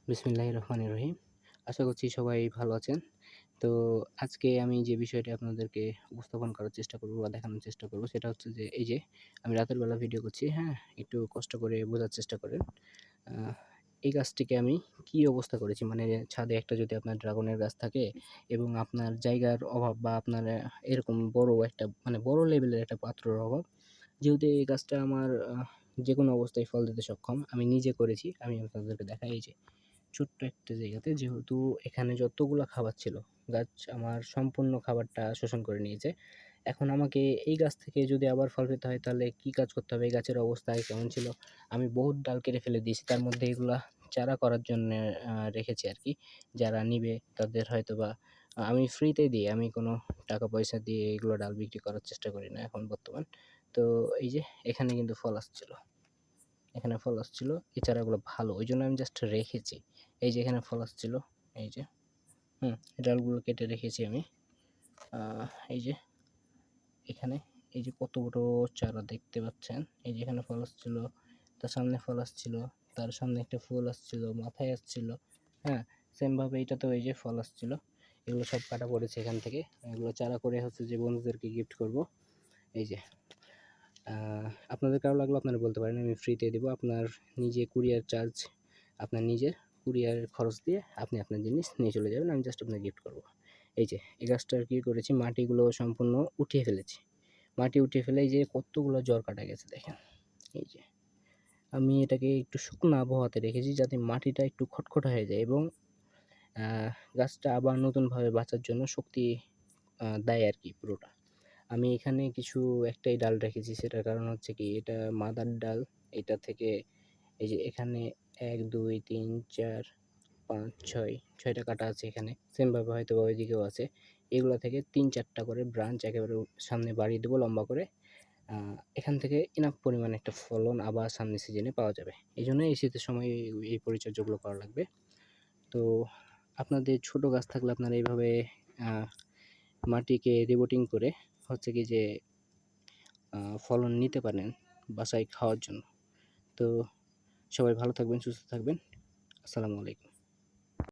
বিসমিল্লাহির রহমানির রহিম। আশা করছি সবাই ভালো আছেন। তো আজকে আমি যে বিষয়টা আপনাদেরকে উপস্থাপন করার চেষ্টা করব বা দেখানোর চেষ্টা করব সেটা হচ্ছে যে এই যে আমি রাতের বেলা ভিডিও করছি, হ্যাঁ? একটু কষ্ট করে বোঝার চেষ্টা করেন। আ এই গাছটিকে আমি কি অবস্থা করেছি, মানে ছাদে একটা যদি আপনার ড্রাগনের গাছ থাকে এবং আপনার জায়গার অভাব বা আপনার এরকম বড় একটা মানে বড় লেভেলের একটা পাত্রের অভাব, যেহেতু এই গাছটা আমার যেকোনো অবস্থায় ফল দিতে সক্ষম। আমি নিজে করেছি। আমি আপনাদেরকে দেখাই এই যে ছোট্ট একটা জায়গাতে, যেহেতু এখানে যতগুলা খাবার ছিল, গাছ আমার সম্পূর্ণ খাবারটা শোষণ করে নিয়েছে। এখন আমাকে এই গাছ থেকে যদি আবার ফল পেতে হয় তাহলে কি কাজ করতে হবে? এই গাছের অবস্থা আগে কেমন ছিল? আমি বহুত ডাল কেটে ফেলে দিয়েছি। তার মধ্যে এগুলা চারা করার জন্যে রেখেছি আরকি। যারা নিবে তাদের হয়তোবা আমি ফ্রিতেই দিই। আমি কোনো টাকা পয়সা দিয়ে এগুলো ডাল বিক্রি করার চেষ্টা করি না এখন বর্তমান। তো এই যে এখানে কিন্তু ফল আসছিল। এখানে ফল আসছিল। এই চারাগুলো ভালো। ওইজন্য আমি জাস্ট রেখেছি। এই যে এখানে ফল আসছিল, এই যে, এই ডালগুলো কেটে রেখেছি আমি। আ এই যে এখানে এই যে কত বড় চারা দেখতে পাচ্ছেন। এই যে এখানে ফল আসছিল, তার সামনে ফল আসছিল, তার সামনে একটা ফুল আসছিল, মাথায় আসছিল। হ্যাঁ? সেম ভাবে এটাতেও এই যে ফল আসছিল। এগুলো সব কাটা পড়েছে এখান থেকে। এগুলো চারা করে হচ্ছে যে বন্ধুদেরকে গিফট করব। এই যে আ আপনাদের কারো লাগলে আপনারা বলতে পারেন, আমি ফ্রিতে দিব। আপনার নিজে কুরিয়ার চার্জ, আপনার নিজের কুরিয়ারের খরচ দিয়ে আপনি আপনার জিনিস নিয়ে চলে যাবেন। আমি জাস্ট আপনাকে গিফট করব। এই যে এই গাছটার কি করেছি, মাটিগুলো সম্পূর্ণ উঠিয়ে ফেলেছি। মাটি উঠিয়ে ফেলে এই যে কতগুলো জড় কাটা গেছে দেখেন। এই যে আমি এটাকে একটু শুকনো আবহাওয়াতে রেখেছি যাতে মাটিটা একটু খটখটে হয়ে যায় এবং আ গাছটা আবার নতুনভাবে বাঁচার জন্য শক্তি দেয় আরকি পুরোটা। আমি এখানে কিছু একটাই ডাল রেখেছি, সেটার কারণ হচ্ছে কি এটা মাদার ডাল। এটা থেকে এই যে এখানে ১, ২, ৩, ৪, ৫, ৬, ৬টা কাটা আছে এখানে। সেমভাবে হয়তোবা ওইদিকেও আছে। এগুলা থেকে ৩-৪ টা করে ব্রাঞ্চ একেবারে সামনে বাড়িয়ে দেবো লম্বা করে। আ এখান থেকে ইনাফ পরিমাণে একটা ফলন আবার সামনের সিজনে পাওয়া যাবে। এজন্য এই শীতের সময় এই পরিচর্যাগুলো করা লাগবে। তো আপনাদের ছোট গাছ থাকলে আপনারা এইভাবে আ মাটিকে রিবোটিং করে হচ্ছে কি যে ফলন নিতে পারেন বাসায় খাওয়ার জন্য। তো সবাই ভালো থাকবেন, সুস্থ থাকবেন। আসসালামু আলাইকুম।